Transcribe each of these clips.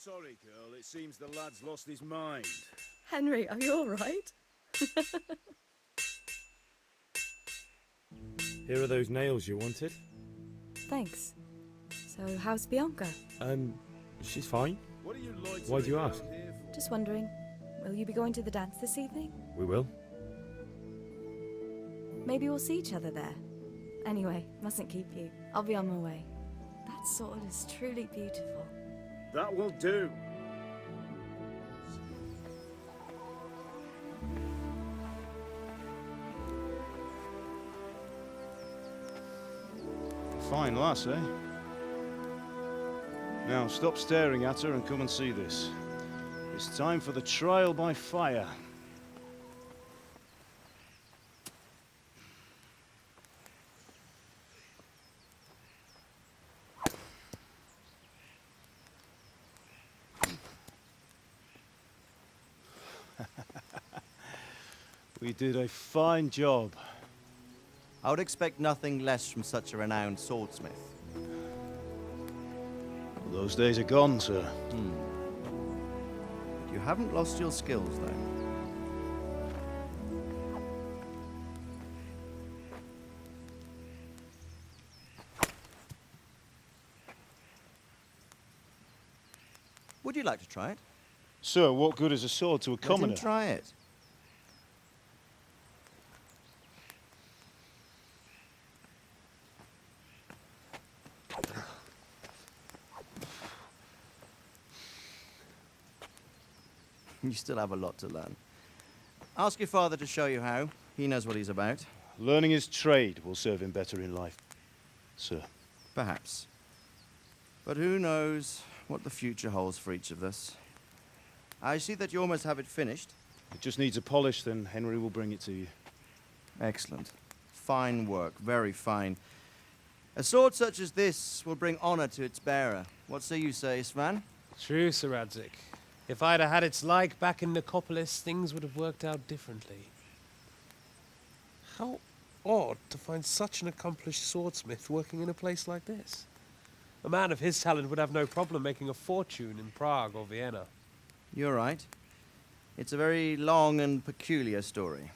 Sorry, girl. It seems the lad's lost his mind. Henry, are you all right? Here are those nails you wanted. Thanks. So, how's Bianca? She's fine. What are you loitering Why do you around ask? here for? Just wondering, will you be going to the dance this evening? We will. Maybe we'll see each other there. Anyway, mustn't keep you. I'll be on my way. That sword is truly beautiful. That will do. Fine lass, eh? Now, stop staring at her and come and see this. It's time for the trial by fire. We did a fine job. I would expect nothing less from such a renowned swordsmith. Those days are gone, sir. But you haven't lost your skills, though. Would you like to try it? Sir, what good is a sword to a commoner? Let him try it. You still have a lot to learn. Ask your father to show you how. He knows what he's about. Learning his trade will serve him better in life, sir. Perhaps. But who knows what the future holds for each of us. I see that you almost have it finished. It just needs a polish, then Henry will bring it to you. Excellent. Fine work, very fine. A sword such as this will bring honor to its bearer. What say you, Svan? True, Sir Radzik. If I'd have had its like back in Nicopolis, things would have worked out differently. How odd to find such an accomplished swordsmith working in a place like this. A man of his talent would have no problem making a fortune in Prague or Vienna. You're right. It's a very long and peculiar story.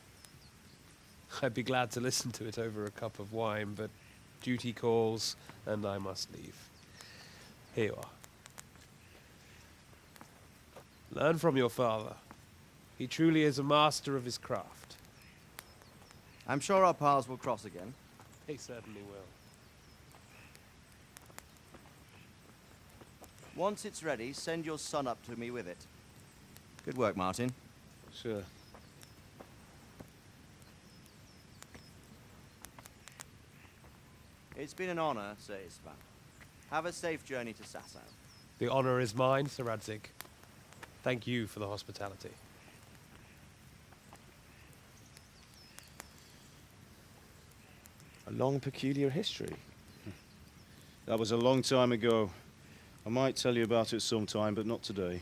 I'd be glad to listen to it over a cup of wine, but duty calls, and I must leave. Here you are. Learn from your father. He truly is a master of his craft. I'm sure our paths will cross again. He certainly will. Once it's ready, send your son up to me with it. Good work, Martin. Sir. It's been an honor, Sir Isvan. Have a safe journey to Sasau. The honor is mine, Sir Radzik. Thank you for the hospitality. A long, peculiar history. That was a long time ago. I might tell you about it sometime, but not today.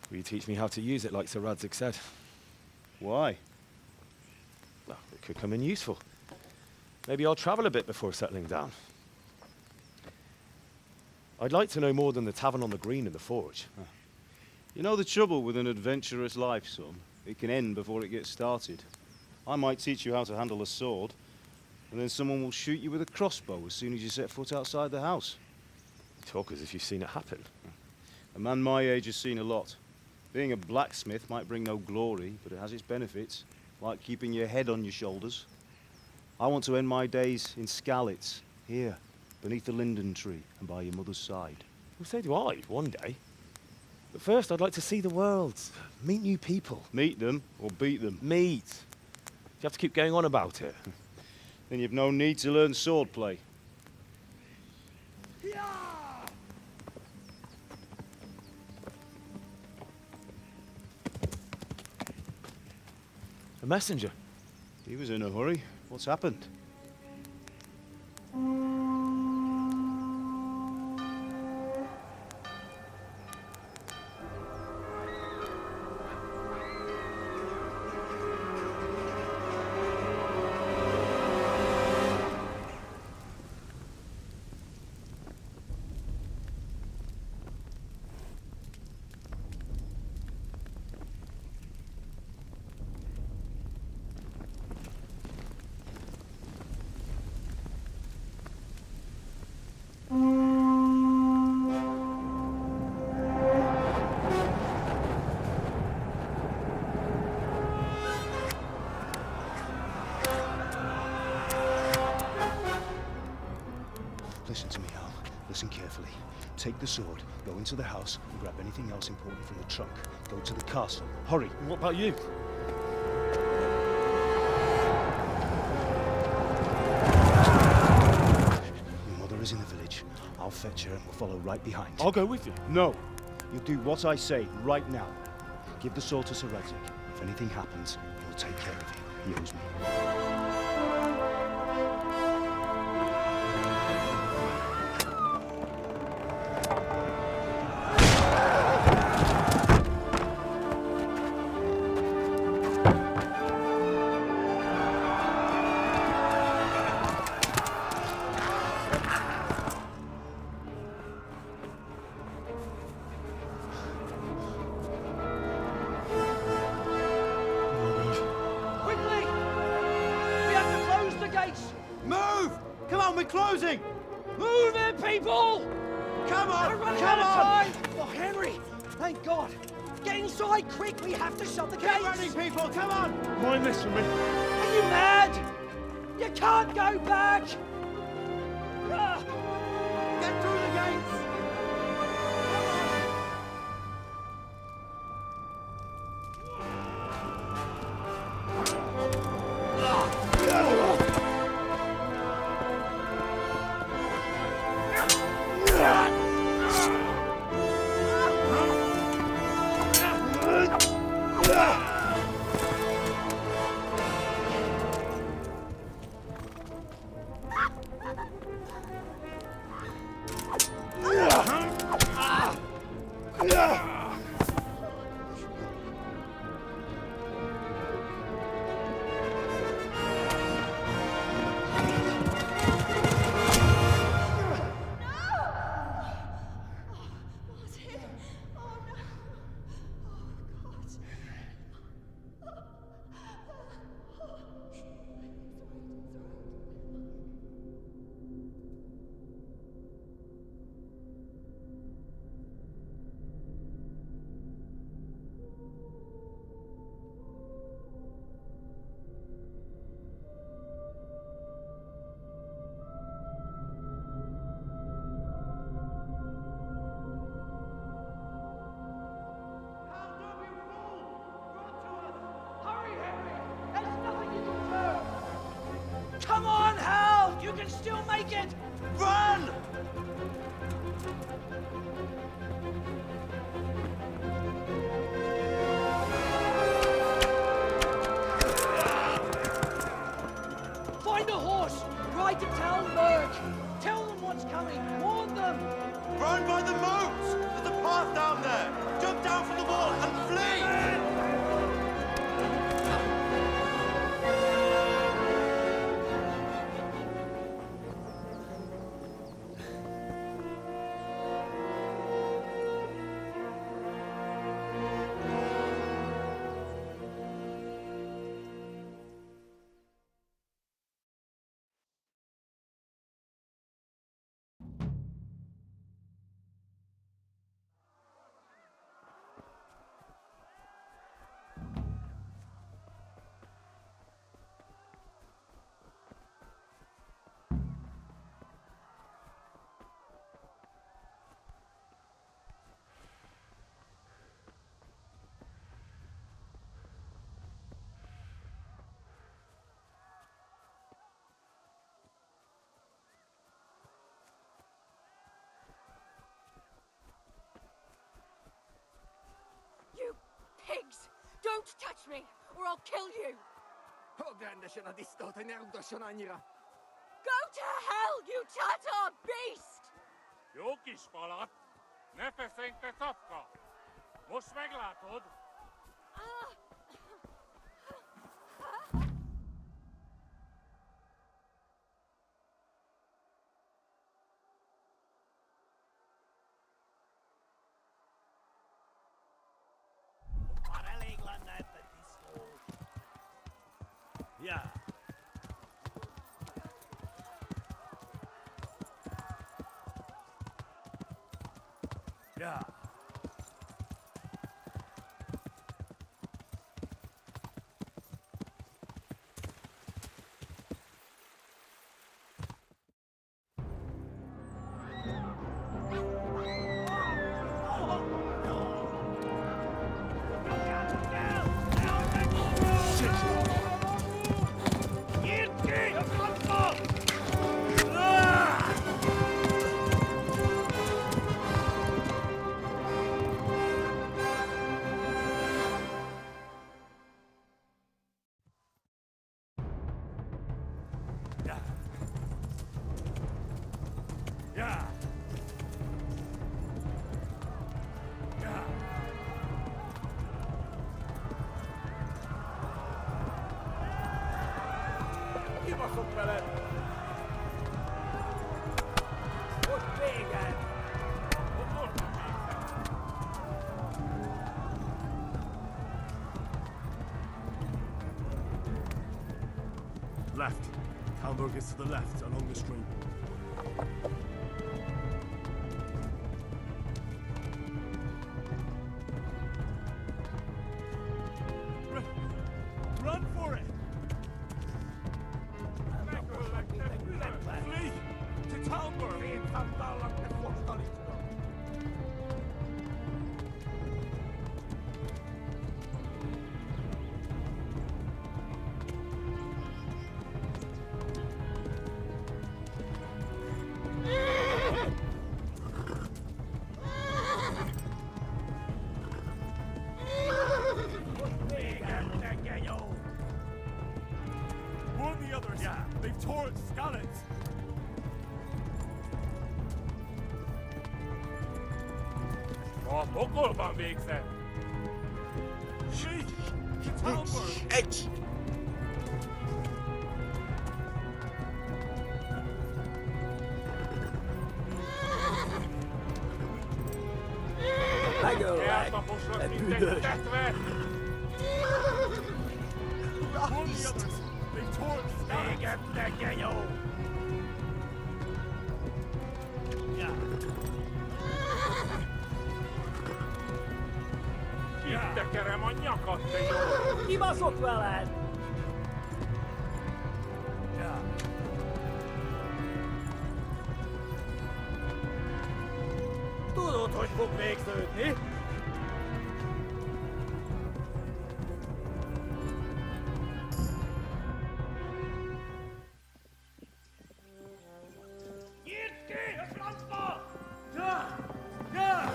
Will you teach me how to use it like Sir Radzik said? Why? Well, it could come in useful. Maybe I'll travel a bit before settling down. I'd like to know more than the tavern on the green and the forge. You know the trouble with an adventurous life, son? It can end before it gets started. I might teach you how to handle a sword, and then someone will shoot you with a crossbow as soon as you set foot outside the house. You talk as if you've seen it happen. A man my age has seen a lot. Being a blacksmith might bring no glory, but it has its benefits, like keeping your head on your shoulders. I want to end my days in Skalitz, here, beneath the linden tree and by your mother's side. Well, so do I, one day. But first, I'd like to see the world, meet new people. Meet them or beat them. Meet. You have to keep going on about it. Then you've no need to learn swordplay. A messenger. He was in a hurry. What's happened? Listen to me, Al. Listen carefully. Take the sword, go into the house, and grab anything else important from the trunk. Go to the castle. Hurry! What about you? Your mother is in the village. I'll fetch her and we'll follow right behind. I'll go with you. No! You'll do what I say right now. Give the sword to Sir Isaac. If anything happens, he'll take care of you. He owes me. Quickly! We have to close the gates! Move! Come on, we're closing! Move it, people! Come on! We're running Come out of on! time! Oh, Henry! Thank God! Get inside, quick! We have to shut the Keep gates! running, people! Come on! Mind this for me. Are you mad? You can't go back! Ah, Get through the gates! hurry, Henry! There's nothing you can do! Come on, Hal! You can still make it! Run! Find a horse! Ride to town, Merc! Tell them what's coming! Warn them! Run by the moat! There's a path down there! Jump down from the wall and flee! You pigs! Don't touch me, or I'll kill you! Go Go to hell, you Tatar beast! Jokispalad, nefesenke topka. Mus meglatod? Ah! Yeah. Yeah. Kibaszott veled! Ott vége! Left. Hamburg is to the left, along the stream. Run for it! Flee! To Talbot! Warn the others! Yeah. They've torn scallops! A pokolban végzett! Flee! To Talbot! Eltaposnak mindegy tetve! Warn the others! They've torn scallops! Égettek, genyó! Kitekerem a nyakat, te jó! Kibaszott veled! Tudod, hogy fog végződni? Nyitd ki a francba! Ja! Ja!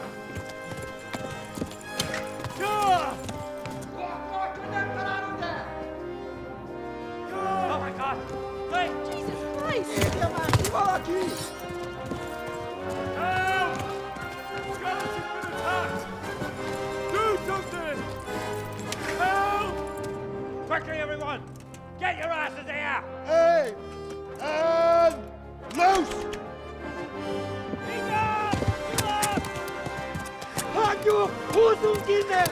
Ja! Oh my God! Hey! Jesus Christ! Valaki! Help! Scallops have been attacked! Do something! Help! Quickly, everyone! Get your asses here! Hey! And loose! Hagyjuk! Húzzunk innen!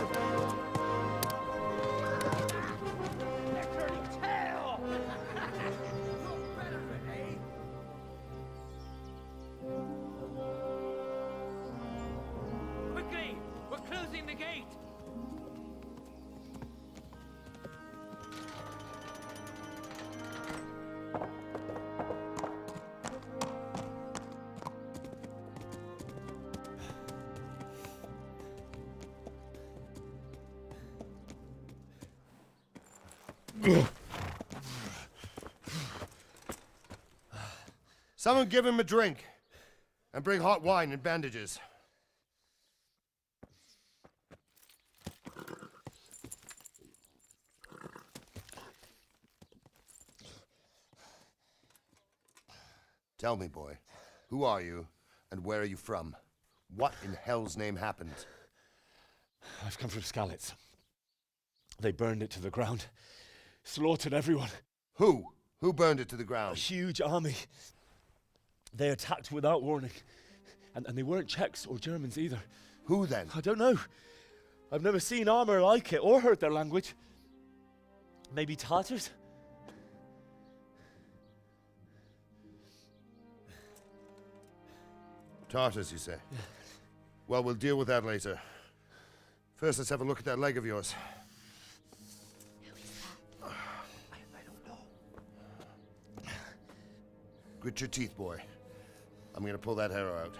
They're turning tail! Look better, eh? Quickly! We're closing the gate! Someone give him a drink. And bring hot wine and bandages. Tell me, boy, who are you and where are you from? What in hell's name happened? I've come from Skalitz. They burned it to the ground. Slaughtered everyone. Who? Who burned it to the A ground? huge army. They attacked without warning. And they weren't Czechs or Germans either. Who then? I don't know. I've never seen armor like it or heard their language. Maybe Tatars? Tartars, you say? Well, we'll deal with that later. First, let's have a look at that leg of yours. I don't know. Grit your teeth, boy. I'm gonna pull that arrow out.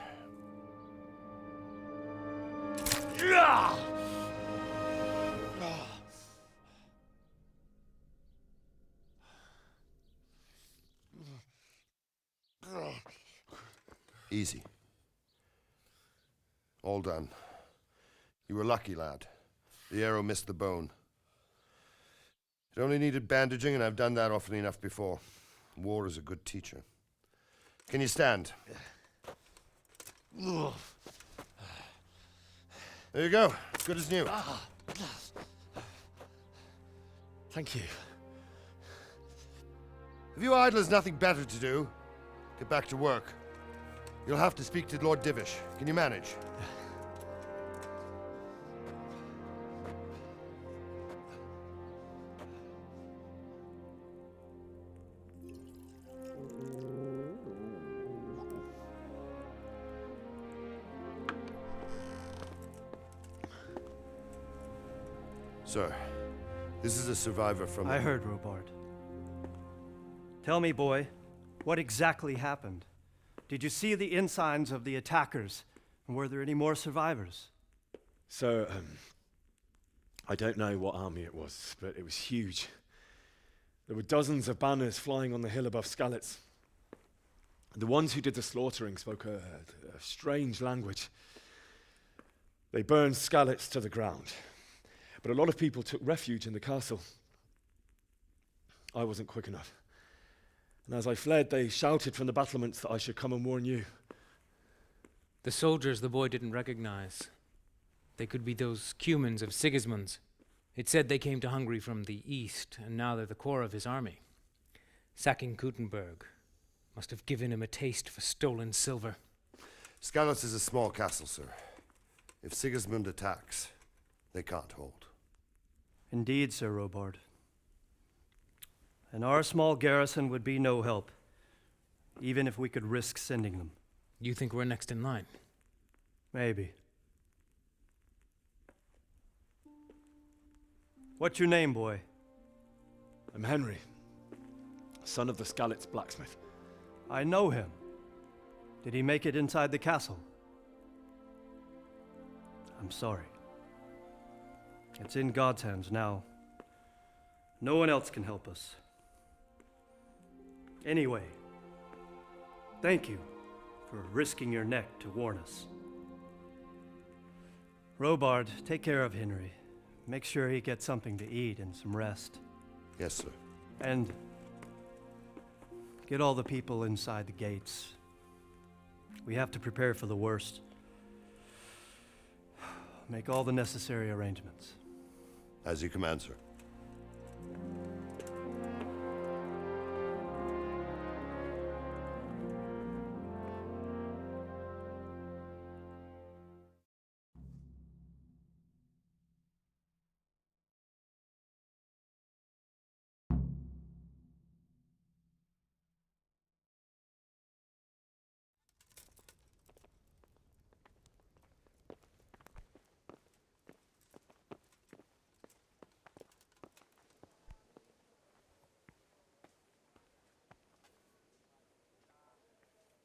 Easy. All done. You were lucky, lad. The arrow missed the bone. It only needed bandaging, and I've done that often enough before. War is a good teacher. Can you stand? There you go. Good as new. Thank you. Have you idlers nothing better to do? Get back to work. You'll have to speak to Lord Divish. Can you manage? Sir, this is a survivor from... I heard, Robard. Tell me, boy, what exactly happened? Did you see the ensigns of the attackers? And were there any more survivors? So, I don't know what army it was, but it was huge. There were dozens of banners flying on the hill above Skalitz. The ones who did the slaughtering spoke a strange language. They burned Skalitz to the ground. But a lot of people took refuge in the castle. I wasn't quick enough. And as I fled, they shouted from the battlements that I should come and warn you. The soldiers the boy didn't recognize. They could be those Cumans of Sigismund's. It said they came to Hungary from the east, and now they're the core of his army. Sacking Kuttenberg must have given him a taste for stolen silver. Skalitz is a small castle, sir. If Sigismund attacks, they can't hold. Indeed, Sir Robard. And our small garrison would be no help, even if we could risk sending them. You think we're next in line? Maybe. What's your name, boy? I'm Henry, son of the Skalitz blacksmith. I know him. Did he make it inside the castle? I'm sorry. It's in God's hands now. No one else can help us. Anyway, thank you for risking your neck to warn us. Robard, take care of Henry. Make sure he gets something to eat and some rest. Yes, sir. And get all the people inside the gates. We have to prepare for the worst. Make all the necessary arrangements. As you command, sir.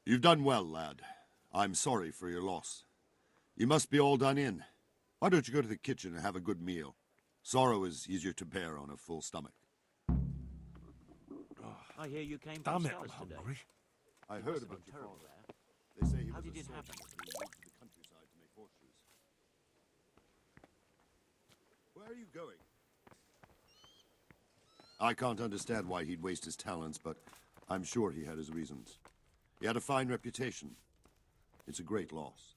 You've done well, lad. I'm sorry for your loss. You must be all done in. Why don't you go to the kitchen and have a good meal? Sorrow is easier to bear on a full stomach. I hear you came Damn from it, I'm Skalitz today. hungry. I It heard must have about been your terrible father. there. They say he How was did a it soldier happen? who moved to the countryside to make horseshoes. Where are you going? I can't understand why he'd waste his talents, but I'm sure he had his reasons. He had a fine reputation. It's a great loss.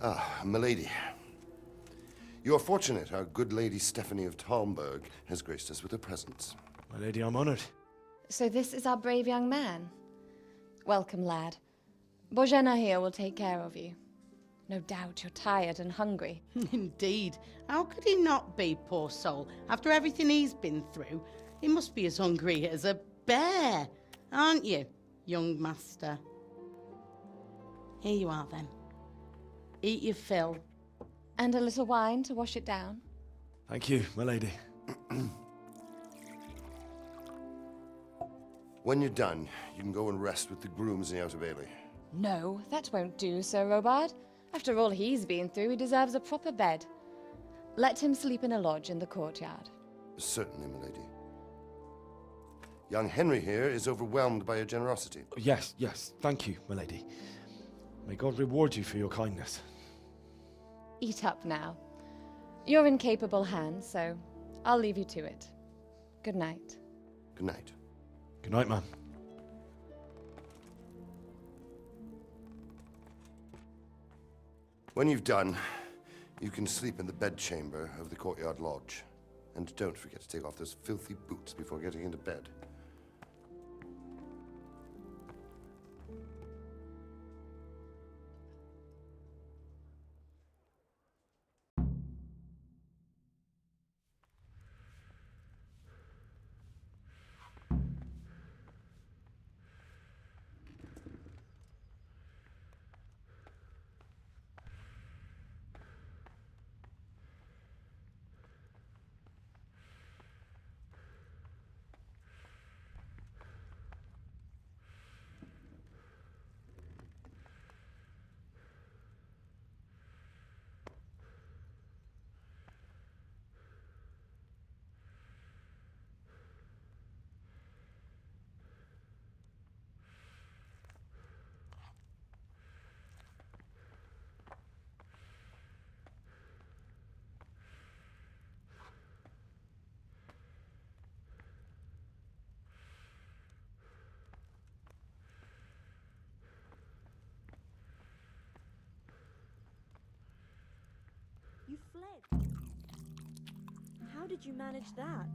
Ah, milady. You are fortunate our good lady Stephanie of Talmberg has graced us with her presence. My lady, I'm honored. So this is our brave young man. Welcome, lad. Bozhena here will take care of you. No doubt you're tired and hungry. Indeed. How could he not be, poor soul? After everything he's been through, he must be as hungry as a bear, aren't you, young master? Here you are, then. Eat your fill. And a little wine to wash it down. Thank you, my lady. When you're done, you can go and rest with the grooms in the Outer Bailey. No, that won't do, Sir Robard. After all he's been through, he deserves a proper bed. Let him sleep in a lodge in the courtyard. Certainly, milady. Young Henry here is overwhelmed by your generosity. Yes, yes, thank you, my lady. May God reward you for your kindness. Eat up now. You're in capable hands, so I'll leave you to it. Good night. Good night. Good night, ma'am. When you've done, You can sleep in the bedchamber of the courtyard lodge. And don't forget to take off those filthy boots before getting into bed. You fled. How did you manage that?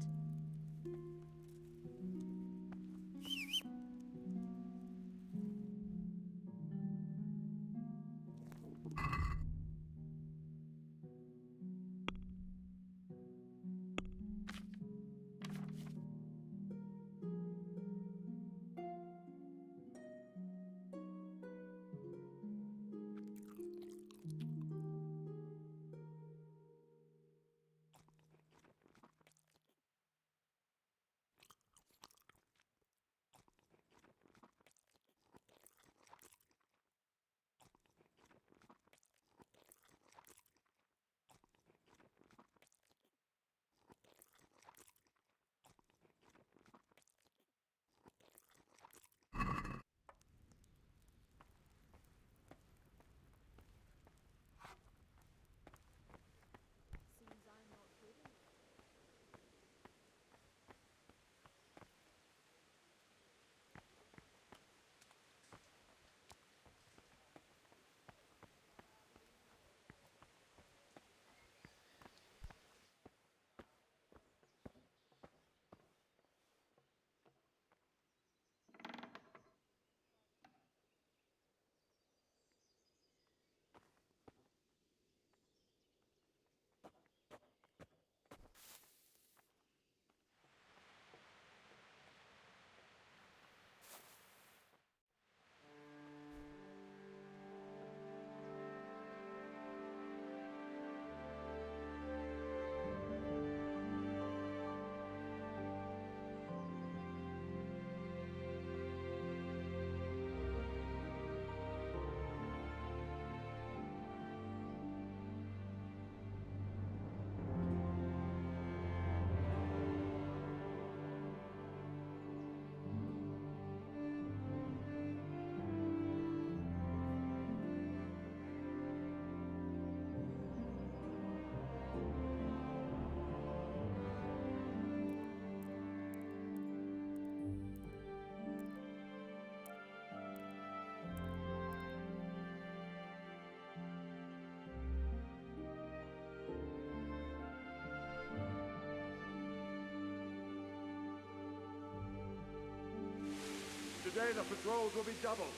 Today the patrols will be doubled.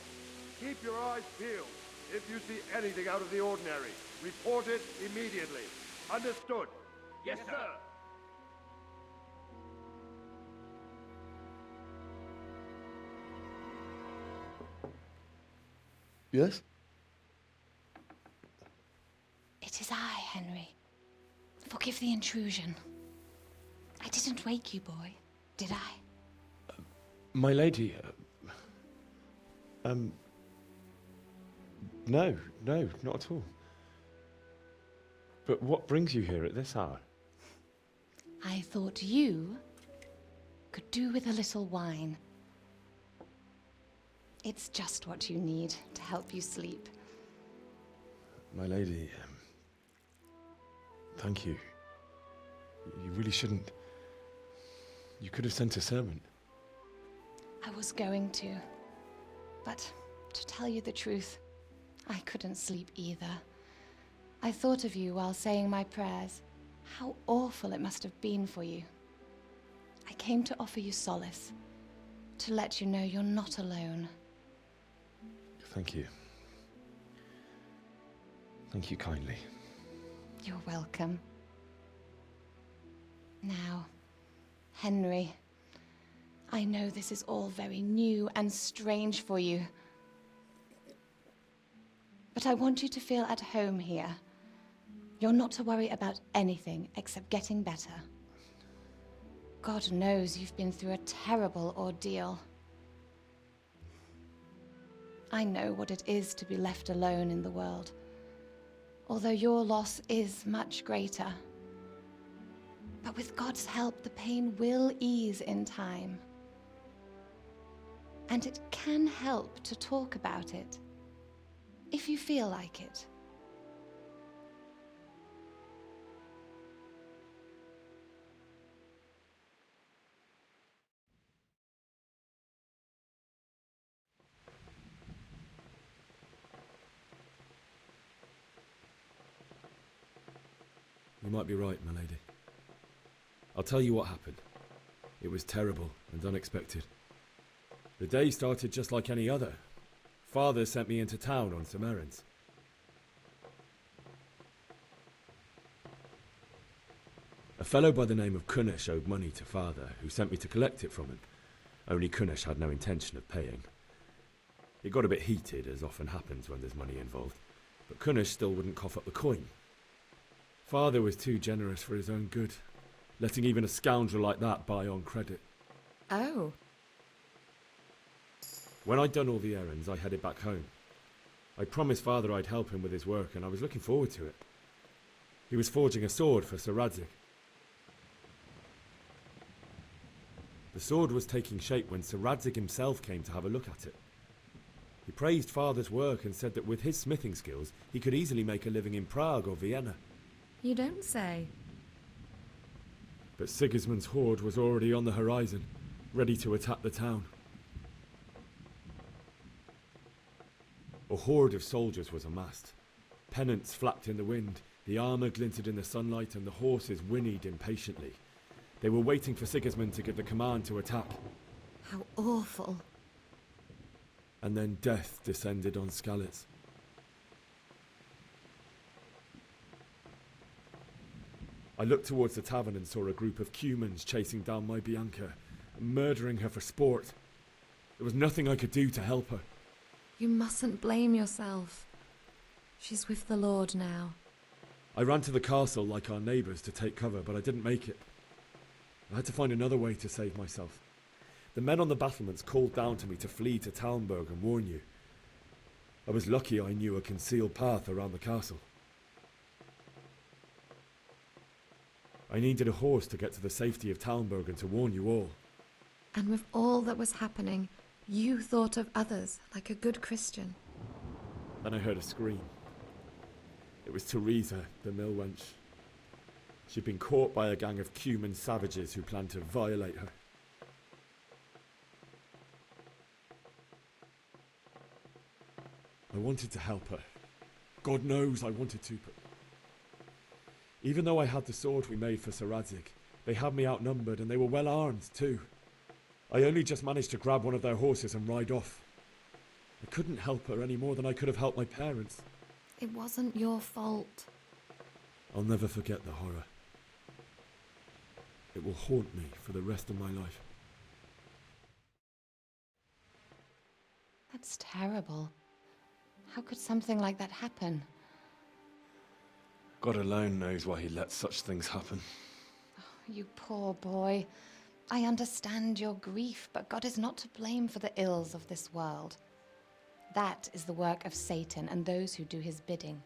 Keep your eyes peeled. If you see anything out of the ordinary, report it immediately. Understood? Yes, sir. Yes? It is I, Henry. Forgive the intrusion. I didn't wake you, boy, did I? My lady, no, not at all. But what brings you here at this hour? I thought you could do with a little wine. It's just what you need to help you sleep. My lady, thank you. You really shouldn't. You could have sent a servant. I was going to. But to tell you the truth, I couldn't sleep either. I thought of you while saying my prayers. How awful it must have been for you. I came to offer you solace, to let you know you're not alone. Thank you. Thank you kindly. You're welcome. Now, Henry, I know this is all very new and strange for you, but I want you to feel at home here. You're not to worry about anything except getting better. God knows you've been through a terrible ordeal. I know what it is to be left alone in the world, although your loss is much greater. But with God's help, the pain will ease in time. And it can help to talk about it, if you feel like it. You might be right, my lady. I'll tell you what happened. It was terrible and unexpected. The day started just like any other. Father sent me into town on some errands. A fellow by the name of Kunnish owed money to Father, who sent me to collect it from him. Only Kunnish had no intention of paying. It got a bit heated, as often happens when there's money involved, but Kunnish still wouldn't cough up the coin. Father was too generous for his own good, letting even a scoundrel like that buy on credit. Oh. When I'd done all the errands, I headed back home. I promised Father I'd help him with his work, and I was looking forward to it. He was forging a sword for Sir Radzig. The sword was taking shape when Sir Radzig himself came to have a look at it. He praised Father's work and said that with his smithing skills, he could easily make a living in Prague or Vienna. You don't say. But Sigismund's horde was already on the horizon, ready to attack the town. A horde of soldiers was amassed. Pennants flapped in the wind, the armour glinted in the sunlight, and the horses whinnied impatiently. They were waiting for Sigismund to give the command to attack. How awful. And then death descended on Skalitz. I looked towards the tavern and saw a group of Cumans chasing down my Bianca, murdering her for sport. There was nothing I could do to help her. You mustn't blame yourself. She's with the Lord now. I ran to the castle like our neighbours to take cover, but I didn't make it. I had to find another way to save myself. The men on the battlements called down to me to flee to Talmberg and warn you. I was lucky I knew a concealed path around the castle. I needed a horse to get to the safety of Talmberg and to warn you all. And with all that was happening, you thought of others like a good Christian. Then I heard a scream. It was Teresa, the mill wench. She'd been caught by a gang of Cuman savages who planned to violate her. I wanted to help her. God knows I wanted to, but even though I had the sword we made for Sir Radzig, they had me outnumbered and they were well armed too. I only just managed to grab one of their horses and ride off. I couldn't help her any more than I could have helped my parents. It wasn't your fault. I'll never forget the horror. It will haunt me for the rest of my life. That's terrible. How could something like that happen? God alone knows why he lets such things happen. Oh, you poor boy. I understand your grief, but God is not to blame for the ills of this world. That is the work of Satan and those who do his bidding.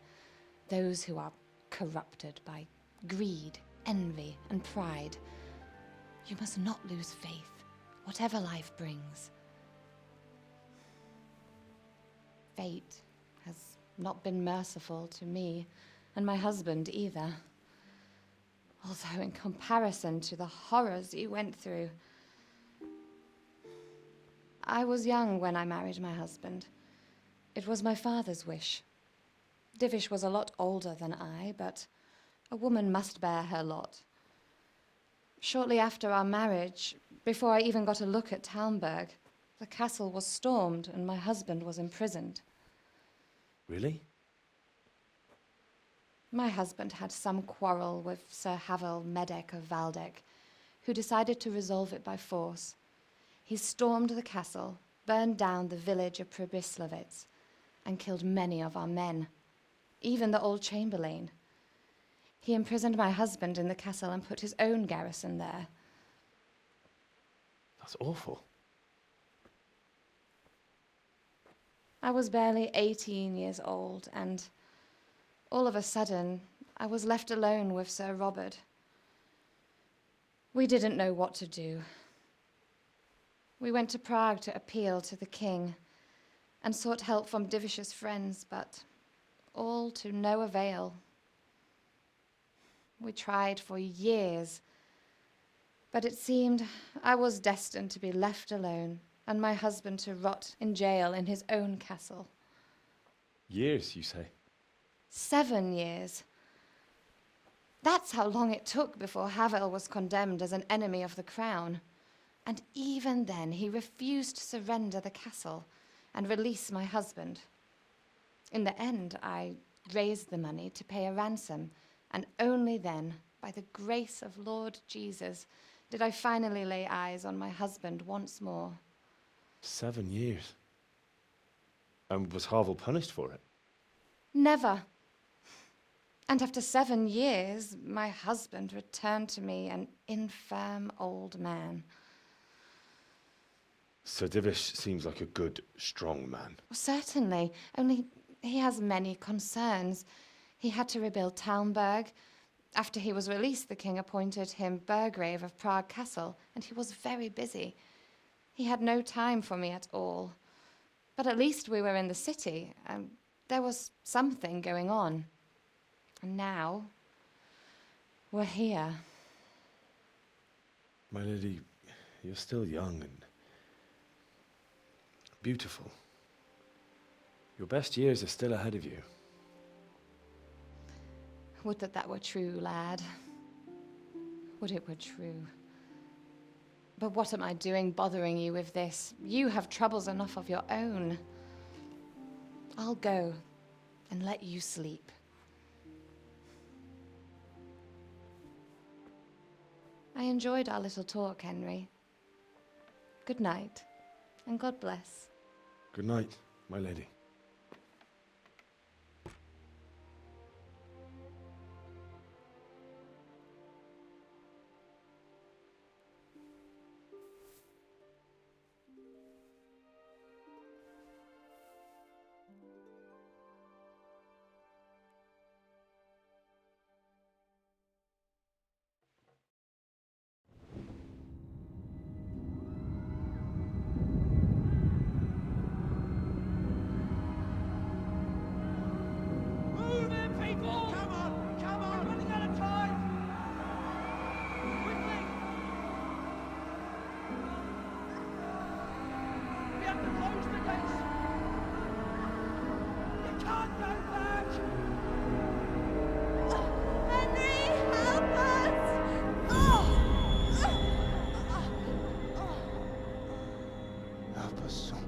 Those who are corrupted by greed, envy, and pride. You must not lose faith, whatever life brings. Fate has not been merciful to me, and my husband either. Although in comparison to the horrors you went through. I was young when I married my husband. It was my father's wish. Divish was a lot older than I, but a woman must bear her lot. Shortly after our marriage, before I even got a look at Talmberg, the castle was stormed and my husband was imprisoned. Really? My husband had some quarrel with Sir Havel Medek of Valdek, who decided to resolve it by force. He stormed the castle, burned down the village of Pribyslavitz, and killed many of our men, even the old chamberlain. He imprisoned my husband in the castle and put his own garrison there. That's awful. I was barely 18 years old, and all of a sudden, I was left alone with Sir Robert. We didn't know what to do. We went to Prague to appeal to the king and sought help from Divish's friends, but all to no avail. We tried for years, but it seemed I was destined to be left alone and my husband to rot in jail in his own castle. Years, you say? 7 years. That's how long it took before Havel was condemned as an enemy of the crown. And even then, he refused to surrender the castle and release my husband. In the end, I raised the money to pay a ransom, and only then, by the grace of Lord Jesus, did I finally lay eyes on my husband once more. 7 years. And was Havel punished for it? Never. And after 7 years, my husband returned to me an infirm old man. Sir Divish seems like a good, strong man. Certainly, only he has many concerns. He had to rebuild Talmberg. After he was released, the king appointed him Burgrave of Prague Castle, and he was very busy. He had no time for me at all. But at least we were in the city, and there was something going on. And now, we're here. My lady, you're still young and beautiful. Your best years are still ahead of you. Would that that were true, lad. Would it were true. But what am I doing bothering you with this? You have troubles enough of your own. I'll go and let you sleep. I enjoyed our little talk, Henry. Good night, and God bless. Good night, my lady. Move in, people! Come on! Come on! We're running out of time! Quickly! We have to close the gates! You can't go back! Henry, help us! Help us, son.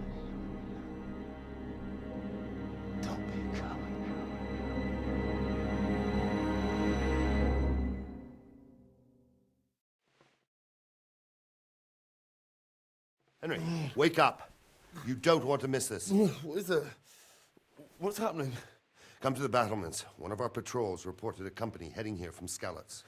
Don't be a coward. Henry, wake up. You don't want to miss this. What is it? What's happening? Come to the battlements. One of our patrols reported a company heading here from Skalitz.